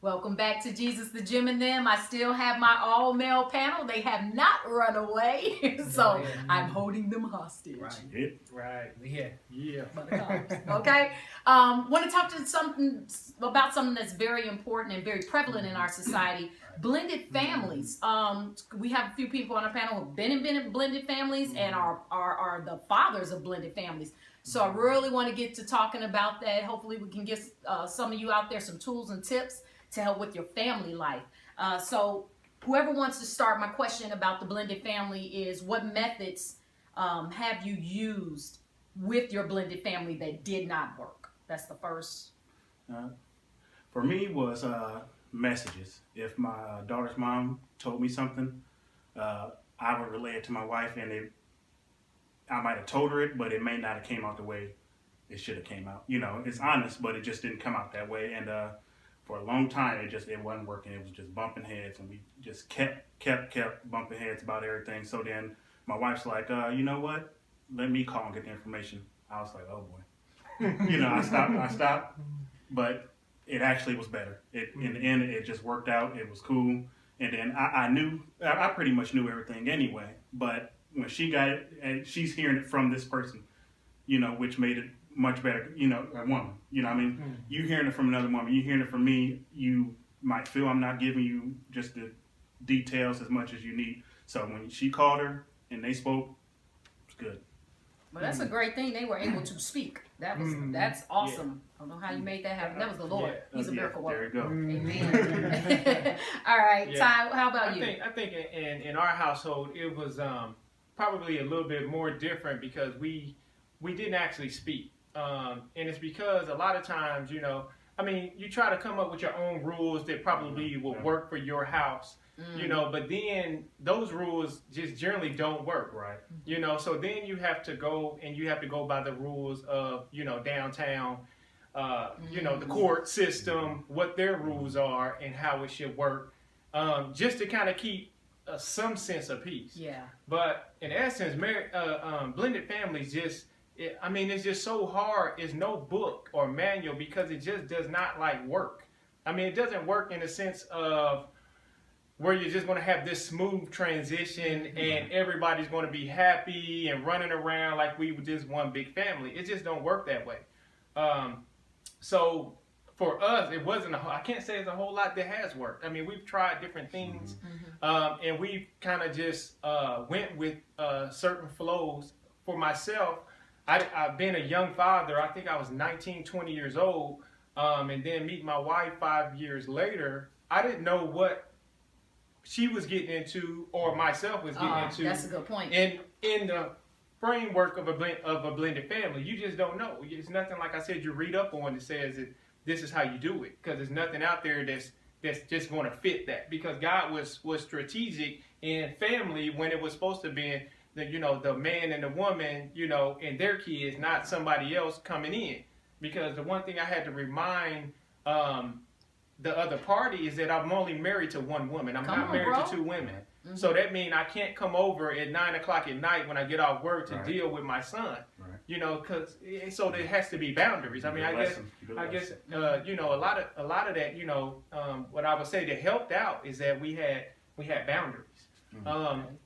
Welcome back to Jesus, the Gym and Them. I still have my all-male panel. They have not run away, so I'm holding them hostage. Right. Yeah. Okay. Want to talk to about something that's very important and very prevalent in our society: blended families. We have a few people on our panel who've been in blended families and are the fathers of blended families. So I really want to get to talking about that. Hopefully, we can give some of you out there some tools and tips to help with your family life. So whoever wants to start, my question about the blended family is, what methods have you used with your blended family that did not work? That's the first. For me was messages. If my daughter's mom told me something, I would relay it to my wife, and I might have told her it, but it may not have came out the way it should have came out. You know, it's honest, but it just didn't come out that way. And for a long time, it wasn't working. It was just bumping heads, and we just kept bumping heads about everything. So then my wife's like, you know what? Let me call and get the information. I was like, oh boy. I stopped, but it actually was better. In the end, it just worked out. It was cool. And then I pretty much knew everything anyway, but when she got it, and she's hearing it from this person, which made it much better, a woman, what I mean? You hearing it from another woman, you hearing it from me, you might feel I'm not giving you just the details as much as you need. So when she called her and they spoke, it's good. Well, that's a great thing. They were able to speak. That's awesome. I don't know how you made that happen. That was the Lord. He's a miracle worker. There you go. Amen. All right, Ty, how about you? I think in our household it was probably a little bit more different because we didn't actually speak, and it's because a lot of times you try to come up with your own rules that probably will work for your house. But then those rules just generally don't work, right? So then you have to go by the rules of downtown, the court system, what their rules are and how it should work, just to kind of keep some sense of peace. Yeah. But in essence, blended families it's just so hard. It's no book or manual because it just does not work. It doesn't work in the sense of where you're just going to have this smooth transition and everybody's going to be happy and running around like we were just one big family. It just don't work that way. So for us, it wasn't I can't say it's a whole lot that has worked. We've tried different things, and we've kind of just went with certain flows. For myself, I've been a young father. I think I was 19, 20 years old, and then meet my wife 5 years later. I didn't know what she was getting into or myself was getting into. That's a good point. And in the framework of a blended family, you just don't know. It's nothing, like I said, you read up on that says that this is how you do it, because there's nothing out there that's just going to fit that, because God was strategic in family when it was supposed to be the man and the woman, and their kids, not somebody else coming in. Because the one thing I had to remind the other party is that I'm only married to one woman. I'm not married to two women. So that means I can't come over at 9 o'clock at night when I get off work to deal with my son. Because so there has to be boundaries. I guess a lot of that, what I would say that helped out is that we had boundaries.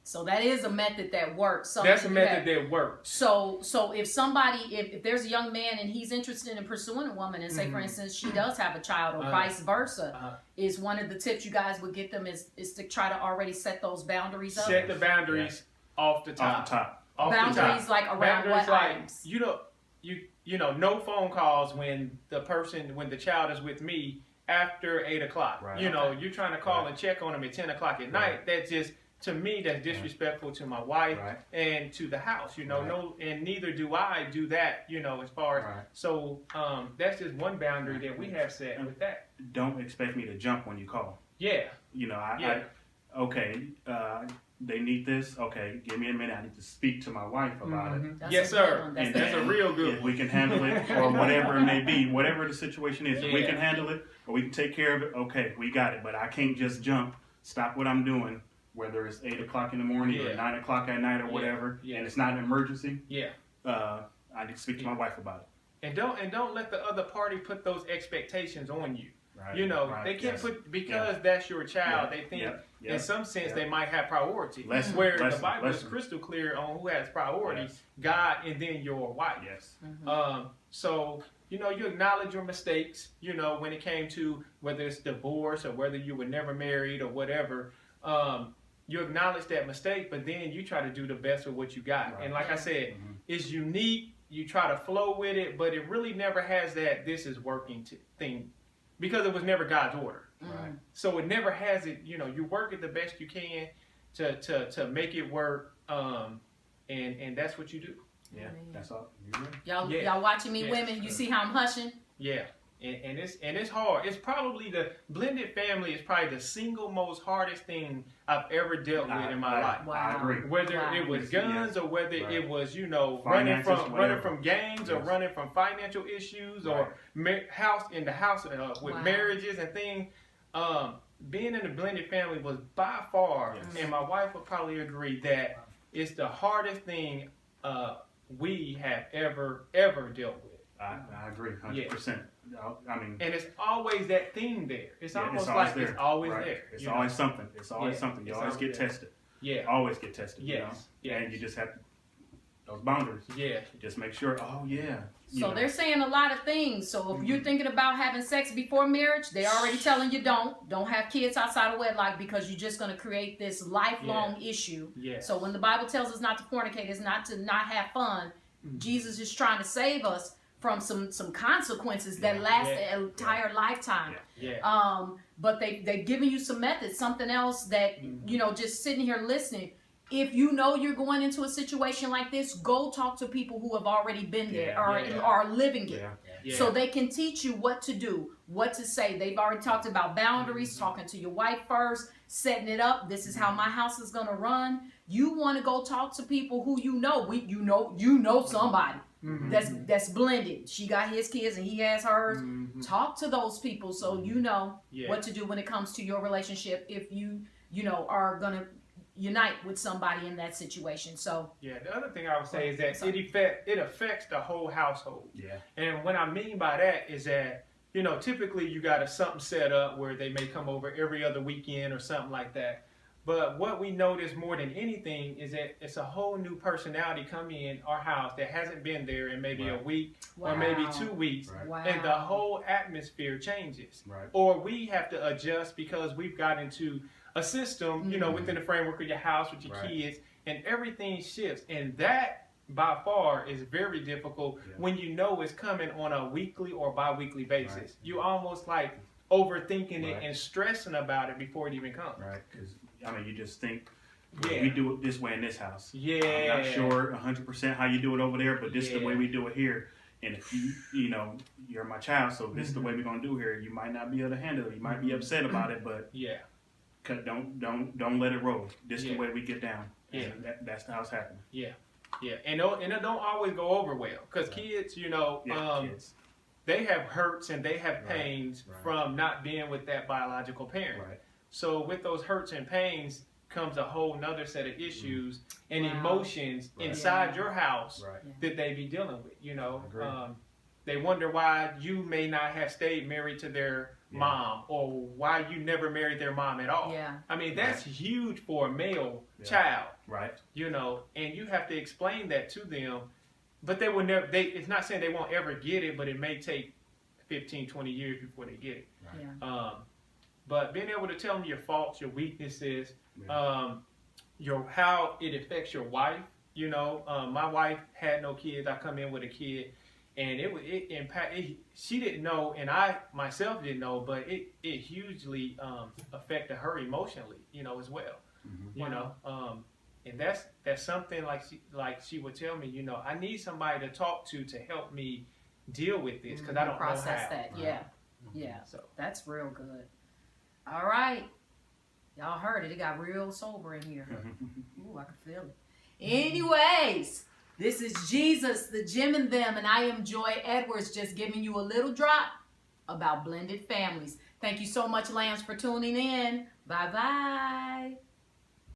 So that is a method that works. That's a method that works. So if there's a young man and he's interested in pursuing a woman, and say for instance she does have a child or vice versa, is one of the tips you guys would get them is to try to already set those boundaries up. Set the boundaries off the top. Boundaries like around what items? No phone calls when the child is with me after 8 o'clock. Right. You're trying to call and check on them at 10 o'clock at night. That's just, to me, that's disrespectful to my wife and to the house. No, and neither do I do that. As far as so, that's just one boundary that we have set with that. Don't expect me to jump when you call. Yeah. They need this. Okay, give me a minute. I need to speak to my wife about it. Yes, sir. And that's a real good if we can handle it, or whatever it may be, whatever the situation is, if we can handle it, or we can take care of it, okay, we got it. But I can't just jump, stop what I'm doing, whether it's 8 o'clock in the morning or 9 o'clock at night or whatever, and it's not an emergency. I need to speak to my wife about it. And don't let the other party put those expectations on you. Right. You know, Right. they can't Yes. put, because that's your child, Yeah. they think Yep. Yep. in some sense Yep. they might have priority. Lesson. Where the Lesson. Bible is Lesson. crystal clear on who has priority, Yes. God and then your wife. Yes. So, you know, you acknowledge your mistakes, you know, when it came to whether it's divorce or whether you were never married or whatever. You acknowledge that mistake, but then you try to do the best with what you got. Right. And like I said, Mhm. it's unique. You try to flow with it, but it really never has that this is working thing, because it was never God's order. Right. So it never has it. You know, you work it the best you can to make it work, and that's what you do. Yeah. Amen. That's all. You're right. Y'all, Yeah. y'all watching me, Yeah. women? You see how I'm hushing? Yeah, and it's hard. It's probably the blended family is probably the single most hardest thing I've ever dealt with in my life. Wow. I agree. Whether Wow. it was guns or whether Right. it was, you know, Finances, running whatever. from gangs or Yes. running from financial issues or house with Wow. marriages and things. Being in a blended family was by far, Yes. and my wife would probably agree, that it's the hardest thing we have ever dealt with. I agree, 100%. I mean, And it's always that thing there. It's yeah, almost always like there. it's always Right. there. It's you always know? something. It's always Yeah, something. You it's always always get there. tested. Yeah, Always get tested. Yes. You know? Yes. And you just have those boundaries. yeah. Just make sure. Oh yeah. You So know. they're saying a lot of things. So if you're thinking about having sex before marriage, they're already telling you don't have kids outside of wedlock, because you're just going to create this lifelong issue. Yeah. So when the Bible tells us not to fornicate, it's not to not have fun. Jesus is trying to save us from some consequences that Yeah. last Yeah. an entire lifetime. Yeah. But they've given you some methods, something else that, you know, just sitting here listening. If you know you're going into a situation like this, go talk to people who have already been there Yeah. or Yeah. are living it. Yeah. Yeah. So they can teach you what to do, what to say. They've already talked about boundaries, talking to your wife first, setting it up. This is how my house is gonna run. You want to go talk to people who you know. You know somebody that's blended. She got his kids and he has hers. Talk to those people so you know Yeah. what to do when it comes to your relationship. If you know are gonna unite with somebody in that situation. So Yeah, the other thing I would say is that Sorry. it affects the whole household. Yeah. And what I mean by that is that, you know, typically you got something set up where they may come over every other weekend or something like that. But what we notice more than anything is that it's a whole new personality coming in our house that hasn't been there in maybe a Right. week wow. or maybe 2 weeks. Right. Wow. And the whole atmosphere changes. Right. Or we have to adjust because we've got into a system, you know, within the framework of your house with your Right. kids, and everything shifts. And that, by far, is very difficult when you know it's coming on a weekly or bi-weekly basis. Right. You almost like overthinking it Right. and stressing about it before it even comes. Right. Because I mean, you just think Yeah. we do it this way in this house. Yeah. I'm not sure 100% how you do it over there, but this is the Yeah. way we do it here. And if you know, you're my child, so this is the way we're gonna do here. You might not be able to handle it. You might be upset about it, but Yeah. don't let it roll. This is Yeah. the way we get down. Yeah. And that's how it's happening. Yeah. And it don't always go over well because Right. kids, you know, Yeah, kids. they have hurts and they have Right. pains Right. from not being with that biological parent. Right. So with those hurts and pains comes a whole nother set of issues and Wow. emotions Right. inside your house Right. that they be dealing with. You know, I agree. they wonder why you may not have stayed married to their Yeah. mom or why you never married their mom at all. Yeah. I mean, that's huge for a male Yeah. child, Right. you know, and you have to explain that to them. But they will never, it's not saying they won't ever get it, but it may take 15, 20 years before they get it. Right. Yeah. But being able to tell them your faults, your weaknesses, Yeah. how it affects your wife. You know, my wife had no kids. I come in with a kid, and it impacted. She didn't know, and I myself didn't know, but it hugely affected her emotionally. You know, as well. Mhm. You know, and that's something like she would tell me. You know, I need somebody to talk to help me deal with this because I don't process know how. that. Yeah. Yeah. So That's real good. All right. Y'all heard it. It got real sober in here. Ooh, I can feel it. Anyways, this is Jesus, the Gym and Them, and I am Joy Edwards, just giving you a little drop about blended families. Thank you so much, Lambs, for tuning in. Bye-bye.